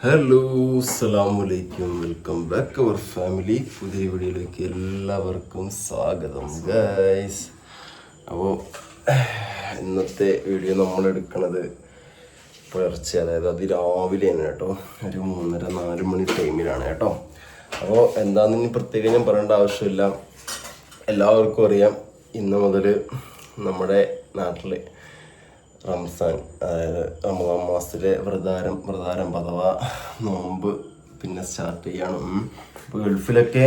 Hello അസ്സലാമലൈക്കും, welcome back അവർ family. പുതിയ വീഡിയോയിലേക്ക് എല്ലാവർക്കും സ്വാഗതം ഗൈസ്. അപ്പോൾ ഇന്നത്തെ വീഡിയോ നമ്മൾ എടുക്കുന്നത് പുലർച്ചെ, അതായത് അതിരാവിലെയാണ് കേട്ടോ. ഒരു 3:30-4 മണി ടൈമിലാണ് കേട്ടോ. അപ്പോൾ എന്താണെന്ന് ഇനി പ്രത്യേകം ഞാൻ പറയേണ്ട ആവശ്യമില്ല, എല്ലാവർക്കും അറിയാം. ഇന്ന് മുതൽ നമ്മുടെ നാട്ടിൽ റംസാൻ, അതായത് റമദാൻ മാസത്തിലെ വ്രതാരം അഥവാ നോമ്പ് പിന്നെ സ്റ്റാർട്ട് ചെയ്യണം. ഇപ്പോൾ ഗൾഫിലൊക്കെ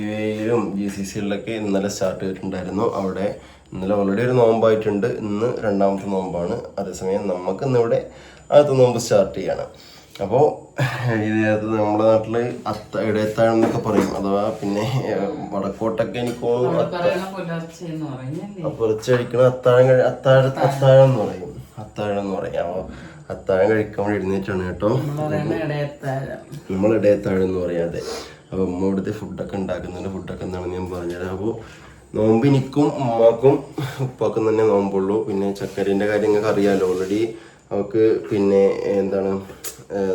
UAE-യിലും GCC-യിലൊക്കെ ഇന്നലെ സ്റ്റാർട്ട് ചെയ്തിട്ടുണ്ടായിരുന്നു. അവിടെ ഇന്നലെ ഓൾറെഡി ഒരു നോമ്പായിട്ടുണ്ട്, ഇന്ന് രണ്ടാമത്തെ നോമ്പാണ്. അതേസമയം നമുക്ക് ഇന്നിവിടെ ആദ്യത്തെ നോമ്പ് സ്റ്റാർട്ട് ചെയ്യണം. അപ്പോൾ ഇതിനകത്ത് നമ്മുടെ നാട്ടിൽ ഇടയത്താഴം എന്നൊക്കെ പറയും, അഥവാ പിന്നെ വടക്കോട്ടൊക്കെ എനിക്ക് തോന്നുന്നു പുലർച്ചെ കഴിക്കണ അത്താഴം എന്ന് പറയും. അപ്പോൾ അത്താഴം കഴിക്കാൻ വേണ്ടി എഴുന്നേറ്റാണ് കേട്ടോ. നമ്മൾ ഇടയത്താഴം എന്ന് പറയാതെ. അപ്പോൾ ഉമ്മ ഇവിടുത്തെ ഫുഡൊക്കെ ഉണ്ടാക്കുന്നുണ്ട്. ഫുഡൊക്കെ എന്താണെന്ന് ഞാൻ പറഞ്ഞുതരാം. അപ്പോൾ നോമ്പ് എനിക്കും ഉമ്മാക്കും ഉപ്പാക്കും തന്നെ നോമ്പുള്ളൂ. പിന്നെ ചക്കരേൻ്റെ കാര്യം നിങ്ങൾക്ക് അറിയാമല്ലോ, ഓൾറെഡി അവൾക്ക് പിന്നെ എന്താണ്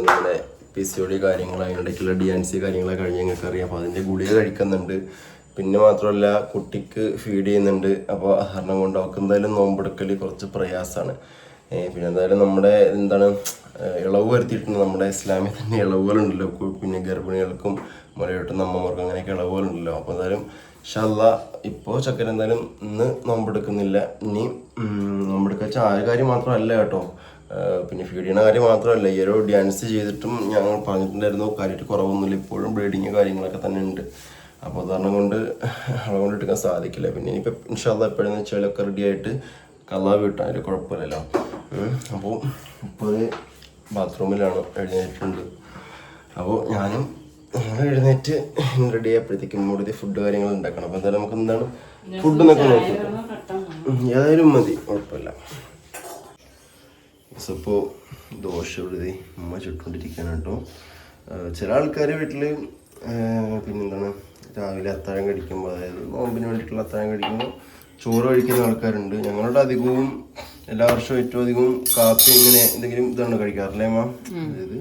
നമ്മുടെ PCOD കാര്യങ്ങളായിട്ടുള്ള DNC കാര്യങ്ങളൊക്കെ കഴിഞ്ഞ് ഞങ്ങൾക്ക് അറിയാം. അപ്പോൾ അതിൻ്റെ ഗുളിക കഴിക്കുന്നുണ്ട്. പിന്നെ മാത്രമല്ല കുട്ടിക്ക് ഫീഡ് ചെയ്യുന്നുണ്ട്. അപ്പോൾ കാരണം കൊണ്ട് അവൾക്ക് എന്തായാലും നോമ്പെടുക്കൽ കുറച്ച് പ്രയാസമാണ്. പിന്നെ എന്തായാലും നമ്മുടെ എന്താണ് ഇളവ് വരുത്തിയിട്ടുണ്ട്. നമ്മുടെ ഇസ്ലാമിൽ തന്നെ ഇളവുകളുണ്ടല്ലോ, പിന്നെ ഗർഭിണികൾക്കും മുലയൂട്ടുന്ന അമ്മമാർക്കും അങ്ങനെയൊക്കെ ഇളവുകളുണ്ടല്ലോ. അപ്പോൾ എന്തായാലും ഇൻഷാ അല്ലാഹ് ഇപ്പോൾ ചക്കര എന്തായാലും ഇന്ന് നോമ്പെടുക്കുന്നില്ല. ഇനി നോമ്പെടുക്കുക ആ കാര്യം മാത്രമല്ല കേട്ടോ, പിന്നെ ഫീഡ് ചെയ്യുന്ന കാര്യം മാത്രമല്ല, ഈ ഒരു ഡാൻസ് ചെയ്തിട്ടും ഞങ്ങൾ പറഞ്ഞിട്ടുണ്ടായിരുന്നു കാര്യമായിട്ട് കുറവൊന്നുമില്ല. ഇപ്പോഴും ബ്ലീഡിങ് കാര്യങ്ങളൊക്കെ തന്നെ ഉണ്ട്. അപ്പോൾ ഉദാഹരണം കൊണ്ട് അളവുകൊണ്ട് എടുക്കാൻ സാധിക്കില്ല. പിന്നെ ഇനിയിപ്പോൾ ഇൻഷാ അല്ലാഹ് എപ്പോഴെന്ന് വെച്ചാൽ ഒക്കെ റെഡി ആയിട്ട് കള്ളാ വീട്ടാൻ അതിൽ കുഴപ്പമില്ലല്ലോ. അപ്പോൾ ഇപ്പോൾ ബാത്റൂമിലാണ്, എഴുന്നേറ്റിട്ടുണ്ട്. അപ്പോൾ ഞാനും എഴുന്നേറ്റ് റെഡി ആയപ്പോഴത്തേക്കും കൂടുതൽ ഫുഡ് കാര്യങ്ങൾ ഉണ്ടാക്കണം. അപ്പോൾ എന്തായാലും നമുക്ക് എന്താണ് ഫുഡ് എന്നൊക്കെ നോക്കാം, ഏതായാലും മതി, കുഴപ്പമില്ല. ഇപ്പോൾ ദോശ എഴുതി ഉമ്മ ചുട്ടുകൊണ്ടിരിക്കുകയാണ് കേട്ടോ. ചില ആൾക്കാർ വീട്ടിൽ പിന്നെന്താണ് രാവിലെ അത്താഴം കഴിക്കുമ്പോൾ, അതായത് നോമ്പിന് വേണ്ടിയിട്ടുള്ള അത്താഴം കഴിക്കുമ്പോൾ ചോറ് കഴിക്കുന്ന ആൾക്കാരുണ്ട്. ഞങ്ങളുടെ അധികവും എല്ലാ വർഷവും ഏറ്റവും അധികവും കാപ്പി ഇങ്ങനെ എന്തെങ്കിലും ഇതാണ് കഴിക്കാറില്ലേ അമ്മ? അതായത്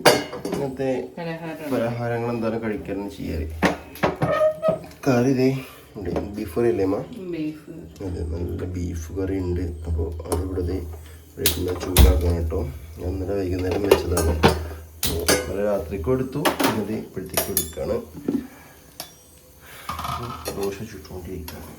ഇങ്ങനത്തെ പലഹാരങ്ങൾ എന്തായാലും കഴിക്കാറാണ് ചെയ്യാറ്. കറി ഇതേ ഉണ്ട്, ബീഫ് കറി അല്ലേ അമ്മ? അതെ, നല്ല ബീഫ് കറി ഉണ്ട്. അപ്പോൾ അതിവിടെ ചൂടാക്കണം കേട്ടോ. ഞാൻ ഇന്നലെ വൈകുന്നേരം വെച്ചതാണ്. ഇന്നലെ രാത്രിക്കും എടുത്തു, ഇന്നത് ഇപ്പോഴത്തേക്കും എടുക്കുകയാണ്. ദോശ ചുട്ടുകൊണ്ടിരിക്കുകയാണ്.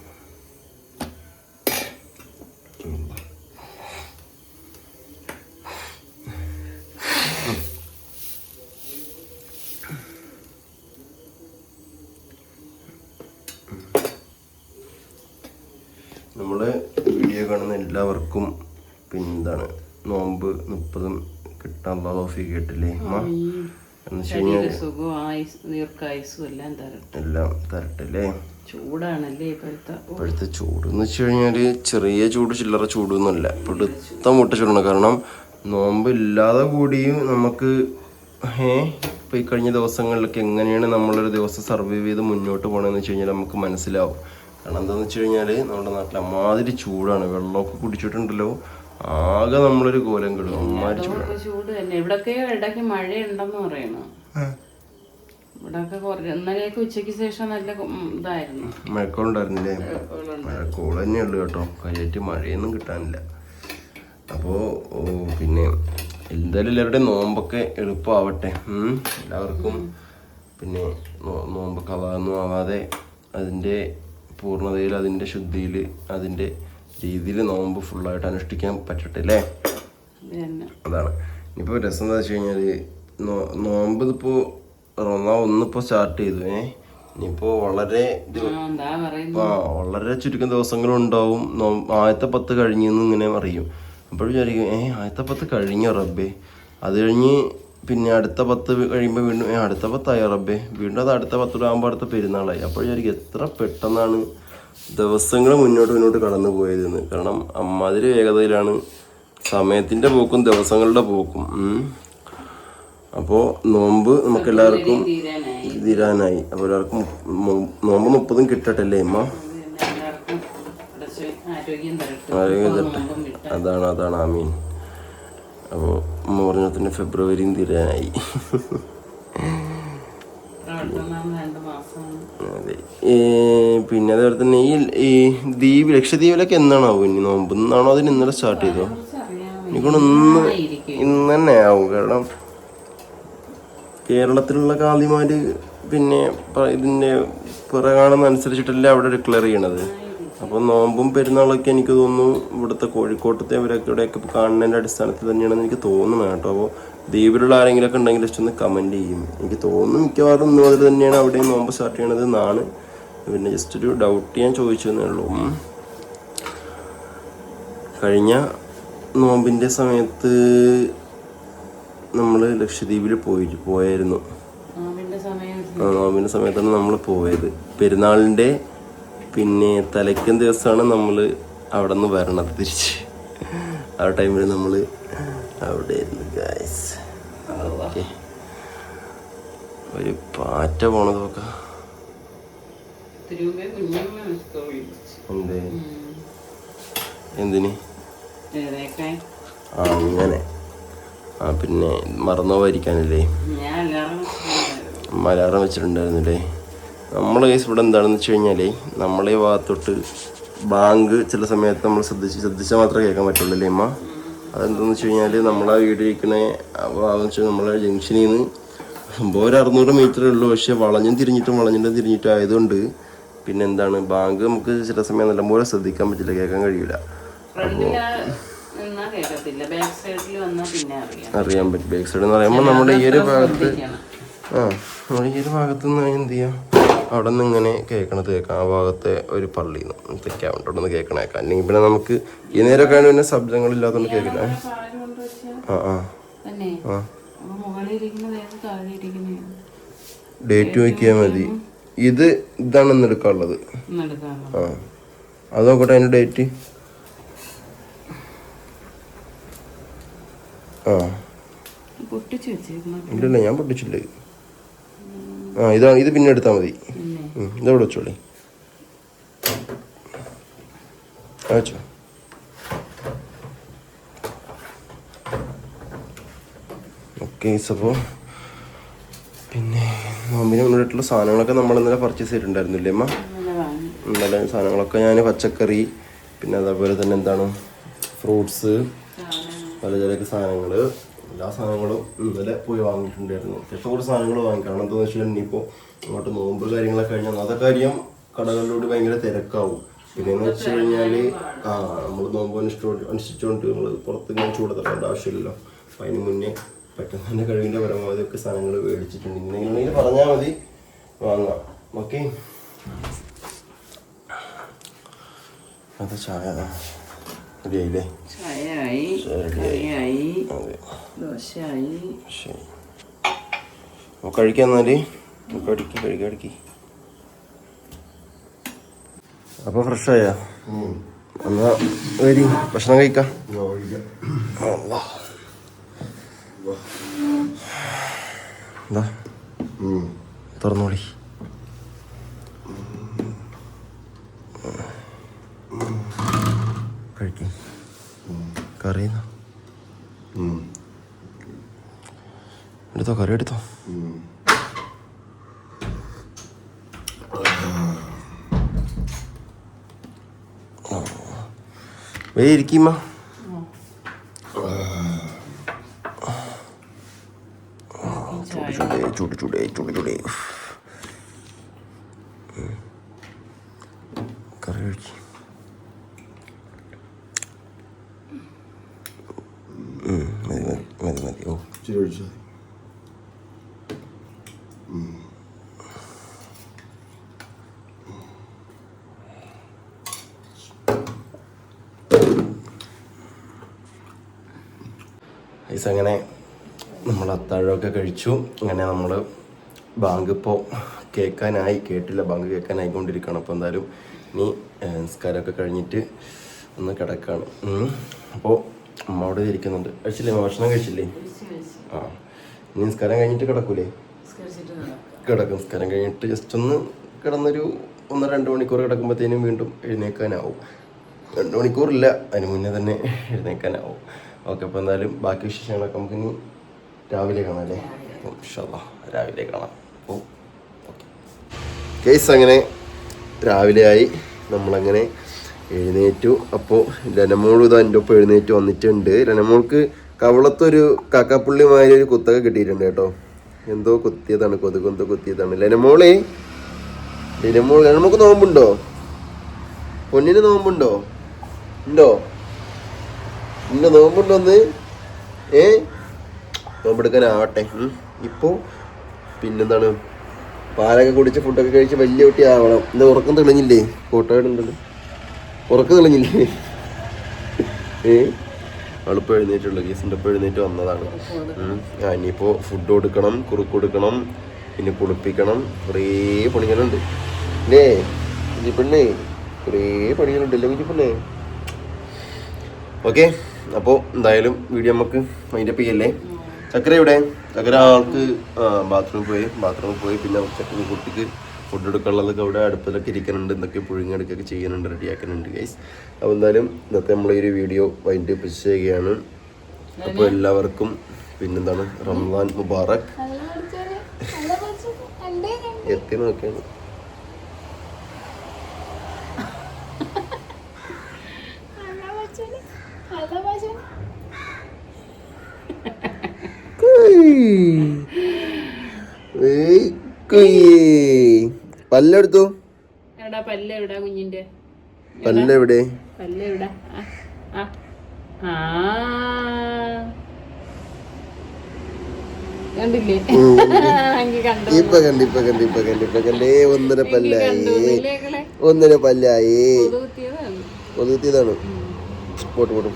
നമ്മള് വീഡിയോ കാണുന്ന എല്ലാവർക്കും പിന്നെന്താണ് നോമ്പ് 30 കിട്ടാൻ തൗഫീഖ് കേട്ടില്ലേ എന്ന് വെച്ച് കഴിഞ്ഞാൽ എല്ലാം തരട്ടല്ലേ. ചൂടാണല്ലേ ഇപ്പോഴത്തെ ചൂട് എന്ന് വെച്ച് കഴിഞ്ഞാല് ചെറിയ ചൂട് ചില്ലറ ചൂടൊന്നുമല്ല, ഇപ്പോഴത്തെ മുട്ട ചൂടാണ്. കാരണം നോമ്പ് ഇല്ലാതെ കൂടിയും നമുക്ക് ഇപ്പൊ ഈ കഴിഞ്ഞ ദിവസങ്ങളിലൊക്കെ എങ്ങനെയാണ് നമ്മളൊരു ദിവസം സർവൈവ് ചെയ്ത് മുന്നോട്ട് പോകണമെന്ന് വെച്ച് കഴിഞ്ഞാൽ നമുക്ക് മനസ്സിലാവും. കാരണം എന്താണെന്ന് വെച്ച് കഴിഞ്ഞാൽ നമ്മുടെ നാട്ടിൽ അമ്മാതിരി ചൂടാണ്. വെള്ളമൊക്കെ കുടിച്ചിട്ടുണ്ടല്ലോ, ആകെ നമ്മളൊരു കോലം കിടും. അമ്മാതിരി ചൂട് തന്നെ. ഇവിടൊക്കെ ഇടയ്ക്ക് മഴയുണ്ടെന്ന് പറയണു. ഇവിടൊക്കെ ഇന്നലെയൊക്കെ ഉച്ചയ്ക്ക് ശേഷം നല്ല ഇതായിരുന്നു, മഴക്കോളുണ്ടായിരുന്നില്ലേ? മഴക്കോള് തന്നെയുള്ളു കേട്ടോ, കാര്യമായിട്ട് മഴയൊന്നും കിട്ടാനില്ല. അപ്പോൾ പിന്നെ എന്തായാലും എല്ലാവരുടെയും നോമ്പൊക്കെ എളുപ്പമാവട്ടെ. എല്ലാവർക്കും പിന്നെ നോമ്പ് കവാന്നും ആവാതെ അതിൻ്റെ പൂർണ്ണതയിൽ, അതിൻ്റെ ശുദ്ധിയിൽ, അതിൻ്റെ രീതിയിൽ നോമ്പ് ഫുള്ളായിട്ട് അനുഷ്ഠിക്കാൻ പറ്റട്ടെ അല്ലേ? അതാണ്. ഇനിയിപ്പോൾ രസം എന്താ വെച്ച് കഴിഞ്ഞാൽ നോമ്പ് ഇതിപ്പോൾ ഒന്നിപ്പോൾ സ്റ്റാർട്ട് ചെയ്തു. ഇനിയിപ്പോൾ വളരെ ചുരുക്കം ദിവസങ്ങളുണ്ടാവും. ആദ്യത്തെ 10 കഴിഞ്ഞെന്ന് ഇങ്ങനെ അറിയും. അപ്പോഴും വിചാരിക്കും ആദ്യത്തെ 10 കഴിഞ്ഞോ റബ്ബേ, അത് കഴിഞ്ഞ് പിന്നെ അടുത്ത 10 കഴിയുമ്പോൾ വീണ്ടും അടുത്ത 10 റബ്ബേ, വീണ്ടും അത് അടുത്ത 10 ആകുമ്പോൾ അടുത്ത പെരുന്നാളായി. അപ്പോൾ വിചാരിക്കും എത്ര പെട്ടെന്നാണ് ദിവസങ്ങൾ മുന്നോട്ട് കടന്നു പോയതെന്ന്. കാരണം അമ്മാതിരി വേഗതയിലാണ് സമയത്തിൻ്റെ പോക്കും ദിവസങ്ങളുടെ പോക്കും. അപ്പോൾ നോമ്പ് നമുക്ക് എല്ലാവർക്കും തീരാനായി. അപ്പോൾ എല്ലാവർക്കും നോമ്പ് 30 കിട്ടട്ടെ അല്ലേ അമ്മ? ആരോഗ്യം തരട്ടെ. അതാണ് ആമീൻ. അപ്പോൾ അമ്മ പറഞ്ഞ തന്നെ ഫെബ്രുവരിയും തീരാനായി. അതെ. പിന്നെ അതുപോലെ തന്നെ ഈ ദ്വീപ് ലക്ഷദ്വീപിലൊക്കെ എന്നാണാവും ഇനി നോമ്പ്? ഇന്നാണോ അതിന് ഇന്നലെ സ്റ്റാർട്ട് ചെയ്തോ? എനിക്കൊണ്ട് ഇന്ന് തന്നെ ആവും. കാരണം കേരളത്തിലുള്ള കാളിമാര് പിന്നെ ഇതിന്റെ പിറകാണെന്നനുസരിച്ചിട്ടല്ലേ അവിടെ ഡിക്ലെയർ ചെയ്യണത്. അപ്പോൾ നോമ്പും പെരുന്നാളൊക്കെ എനിക്ക് തോന്നുന്നു ഇവിടുത്തെ കോഴിക്കോട്ടത്തെ ഇവിടെയൊക്കെ കാണുന്നതിൻ്റെ അടിസ്ഥാനത്തിൽ തന്നെയാണെന്ന് എനിക്ക് തോന്നുന്നത് കേട്ടോ. അപ്പോൾ ദ്വീപിലുള്ള ആരെങ്കിലുമൊക്കെ ഉണ്ടെങ്കിൽ ജസ്റ്റ് ഒന്ന് കമൻറ്റ് ചെയ്യും. എനിക്ക് തോന്നുന്നു മിക്കവാറും ഇന്ന് മുതൽ തന്നെയാണ് അവിടെയും നോമ്പ് സ്റ്റാർട്ട് ചെയ്യണത് എന്നാണ്. പിന്നെ ജസ്റ്റ് ഒരു ഡൗട്ട് ഞാൻ ചോദിച്ചതേ ഉള്ളൂ. കഴിഞ്ഞ നോമ്പിൻ്റെ സമയത്ത് നമ്മൾ ലക്ഷദ്വീപിൽ പോയായിരുന്നു. നോമ്പിൻ്റെ സമയത്താണ് നമ്മൾ പോയത്. പെരുന്നാളിൻ്റെ പിന്നെ തലേക്കൻ ദിവസമാണ് നമ്മൾ അവിടെ നിന്ന് വരണത് തിരിച്ച്. ആ ടൈമിൽ നമ്മൾ അവിടെ ആയിരുന്നു ഗൈസ്. ഓക്കെ, ഒരു പാറ്റ പോണത് നോക്കാം. എന്തിന്? അങ്ങനെ പിന്നെ മറന്നോവായിരിക്കാനല്ലേ മലയാളം വെച്ചിട്ടുണ്ടായിരുന്നില്ലേ. നമ്മളെ കേസ് ഇവിടെ എന്താണെന്ന് വെച്ച് കഴിഞ്ഞാൽ നമ്മളെ ഭാഗത്തോട്ട് ബാങ്ക് ചില സമയത്ത് നമ്മൾ ശ്രദ്ധിച്ചാൽ മാത്രമേ കേൾക്കാൻ പറ്റുള്ളൂ അല്ലേ അമ്മ? അതെന്താണെന്ന് വെച്ച് കഴിഞ്ഞാൽ നമ്മളെ വീട്ടിലിരിക്കണ ഭാഗം വെച്ചാൽ നമ്മളെ ജംഗ്ഷനിൽ നിന്ന് സംഭവം ഒരു 600 മീറ്ററേ ഉള്ളൂ. പക്ഷെ വളഞ്ഞും തിരിഞ്ഞിട്ടും ആയതുകൊണ്ട് പിന്നെ എന്താണ് ബാങ്ക് നമുക്ക് ചില സമയം നല്ലപോലെ ശ്രദ്ധിക്കാൻ പറ്റില്ല, കേൾക്കാൻ കഴിയില്ല. അപ്പോൾ അറിയാൻ പറ്റും. ബാക്ക് സൈഡ് എന്ന് പറയുമ്പോൾ നമ്മുടെ ഈ ഒരു ഭാഗത്ത് നമ്മുടെ ഈ ഒരു ഭാഗത്ത് നിന്ന് എന്ത് ചെയ്യാം, അവിടെ നിന്ന് ഇങ്ങനെ കേൾക്കാം. ആ ഭാഗത്തെ ഒരു പള്ളിയിൽ നിന്ന് തെക്കാവുണ്ട്, അവിടെ നിന്ന് കേൾക്കാം. അല്ലെങ്കിൽ പിന്നെ നമുക്ക് ഈ നേരമൊക്കെ ആണ് പിന്നെ ശബ്ദങ്ങളില്ലാത്തതുകൊണ്ട് കേൾക്കില്ല. ഡേറ്റ് നോക്കിയാൽ മതി. ഇതാണ് ഇന്ന് എടുക്കാനുള്ളത്. അത് നോക്കട്ടെ അതിൻ്റെ ഡേറ്റ്. ഇല്ലല്ല, ഞാൻ പൊട്ടിച്ചില്ല. ഇതാണ്. ഇത് പിന്നെ എടുത്താൽ മതി. ഇതെവിടെ വെച്ചോളി. വെച്ചോ. ഓക്കെ. അപ്പോൾ പിന്നെ നോമ്പിന് മുന്നിട്ടുള്ള സാധനങ്ങളൊക്കെ നമ്മൾ ഇന്നലെ പർച്ചേസ് ചെയ്തിട്ടുണ്ടായിരുന്നില്ലേ അമ്മ? ഇന്നലെ സാധനങ്ങളൊക്കെ ഞാൻ പച്ചക്കറി പിന്നെ അതേപോലെ തന്നെ എന്താണ് ഫ്രൂട്ട്സ് പലചരക്ക് സാധനങ്ങൾ എല്ലാ സാധനങ്ങളും ഇന്നലെ പോയി വാങ്ങിയിട്ടുണ്ടായിരുന്നു. അത്യാവശ്യം കുറച്ച് സാധനങ്ങൾ വാങ്ങി. കാരണം എന്താണെന്ന് വെച്ചാൽ ഇനിയിപ്പോൾ അങ്ങോട്ട് നോമ്പ് കാര്യങ്ങളൊക്കെ കഴിഞ്ഞാൽ അന്നത്തെ കാര്യം കടകളിലോട് ഭയങ്കര തിരക്കാവും. പിന്നെയെന്ന് വെച്ച് കഴിഞ്ഞാൽ നമ്മൾ നോമ്പ് അനുഷ്ഠിച്ചുകൊണ്ട് നമ്മൾ പുറത്ത് ഇങ്ങനെ ചൂട് തരേണ്ട ആവശ്യമില്ലല്ലോ. അപ്പം അതിന് മുന്നേ പറ്റുന്നതിൻ്റെ കഴിവിൻ്റെ പരമാവധി ഒക്കെ സാധനങ്ങൾ മേടിച്ചിട്ടുണ്ട്. ഇങ്ങനെയാണെങ്കിൽ പറഞ്ഞാൽ മതി, വാങ്ങാം. ഓക്കെ. അത് ചായ റെഡിയായില്ലേ? ശരി, അപ്പോൾ കഴിക്കാം. എന്നാല് കഴിക്കി. അപ്പോൾ ഫ്രഷായ എന്നാ വരി ഭക്ഷണം കഴിക്കാം. എന്താ തുറന്നോളി. കഴിക്കും. കറി എടുത്തോ, കറി എടുത്തോ. ഇരിക്കുമ്മ. ചൂട് കറി കഴിക്കും. മതി. ഓ ശരി. അങ്ങനെ നമ്മൾ അത്താഴമൊക്കെ കഴിച്ചു. അങ്ങനെ നമ്മൾ ബാങ്ക് ഇപ്പോൾ കേട്ടില്ല, ബാങ്ക് കേൾക്കാനായിക്കൊണ്ടിരിക്കുകയാണ്. അപ്പോൾ എന്തായാലും ഇനി നിസ്കാരമൊക്കെ കഴിഞ്ഞിട്ട് ഒന്ന് കിടക്കുകയാണ്. അപ്പോൾ അമ്മ അവിടെ ഇരിക്കുന്നുണ്ട്. കഴിച്ചില്ലേ? ഭക്ഷണം കഴിച്ചില്ലേ? ഇനി നിസ്കാരം കഴിഞ്ഞിട്ട് കിടക്കൂലേ? കിടക്കും. നിസ്കാരം കഴിഞ്ഞിട്ട് ജസ്റ്റ് ഒന്ന് കിടന്നൊരു 1-2 മണിക്കൂർ കിടക്കുമ്പോഴത്തേനും വീണ്ടും എഴുന്നേൽക്കാനാവും. 2 മണിക്കൂറില്ല, അതിന് മുന്നേ തന്നെ എഴുന്നേൽക്കാനാവും. ഓക്കെ. അപ്പോൾ എന്തായാലും ബാക്കി വിശേഷങ്ങളൊക്കെ നമുക്കിനി രാവിലെ കാണാം അല്ലേ? ഇൻഷാ അല്ലാഹ് രാവിലെ കാണാം. അപ്പോൾ കേസ് അങ്ങനെ രാവിലെ ആയി, നമ്മളങ്ങനെ എഴുന്നേറ്റു. അപ്പോൾ രനമോൾ ഇതാ എൻ്റെ ഒപ്പം എഴുന്നേറ്റ് വന്നിട്ടുണ്ട്. രനമോൾക്ക് കവളത്തൊരു കാക്കാപ്പുള്ളിമാതിരി ഒരു കുത്തൊക്കെ കിട്ടിയിട്ടുണ്ട് കേട്ടോ. എന്തോ കുത്തിയതാണ്, കൊതുകെന്തോ കുത്തിയതാണ്. ലനമോളെ നമുക്ക് നോമ്പുണ്ടോ? പൊന്നിന് നോമ്പുണ്ടോ? ഉണ്ടോ നോമ്പുണ്ടോന്ന്? നോമ്പെടുക്കാനാവട്ടെ. ഇപ്പോൾ പിന്നെന്താണ്, പാലൊക്കെ കുടിച്ച് ഫുഡൊക്കെ കഴിച്ച് വലിയ കുട്ടി ആവണം. എന്താ ഉറക്കം തെളിഞ്ഞില്ലേ? ഫോട്ടോ ഇടുന്നുണ്ടല്ലോ, ഉറക്കം തെളിഞ്ഞില്ലേ? അവളിപ്പോൾ എഴുന്നേറ്റുള്ളൂ, കേസിൻ്റെ ഒപ്പം എഴുന്നേറ്റ് വന്നതാണ്. ഇനിയിപ്പോൾ ഫുഡ് കൊടുക്കണം, കുറുക്ക് കൊടുക്കണം, പിന്നെ കുളിപ്പിക്കണം. കുറേ പണികളുണ്ട് അല്ലേ ഇനി പെണ്ണേ? കുറേ പണികളുണ്ട് അല്ലേ കുഞ്ഞി പെണ്ണേ? ഓക്കെ, അപ്പോൾ എന്തായാലും വീഡിയോ നമുക്ക് മൈൻഡപ്പ് ചെയ്യല്ലേ. ചക്കര ഇവിടെ, ചക്കര ആൾക്ക് ബാത്റൂമിൽ പോയി. പിന്നെ ചക്കര കുട്ടിക്ക് ഫുഡ് എടുക്കാനുള്ളതൊക്കെ അവിടെ അടുപ്പിലൊക്കെ ഇരിക്കുന്നുണ്ട്. എന്തൊക്കെ പുഴുങ്ങിയെടുക്കുകയൊക്കെ ചെയ്യുന്നുണ്ട്, റെഡിയാക്കുന്നുണ്ട് ഗൈസ്. അപ്പോൾ എന്തായാലും ഇന്നത്തെ നമ്മളെ ഒരു വീഡിയോ വൈൻഡപ്പ് ചെയ്യുകയാണ്. അപ്പോൾ എല്ലാവർക്കും പിന്നെന്താണ് റമദാൻ മുബാറക്. എത്തി നോക്കിയാണ് പല്ലെടുത്തു. കുഞ്ഞിന്റെ പല്ലെവിടെ? കണ്ടില്ലേ? ഇപ്പൊ കണ്ടേ. ഒന്നര പല്ലായി. കൊതുകുത്തിയതാണ്. പോട്ടും.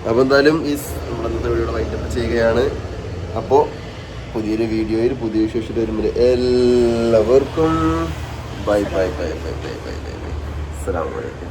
അപ്പൊ എന്തായാലും ഈ നമ്മളത്തെ വീഡിയോ വൈൻഡപ്പ് ചെയ്യുകയാണ്. അപ്പോൾ പുതിയൊരു വീഡിയോയിൽ പുതിയ വിശേഷത്തിൽ വരുമ്പോൾ എല്ലാവർക്കും ബൈ. അസ്സലാമു അലൈക്കും.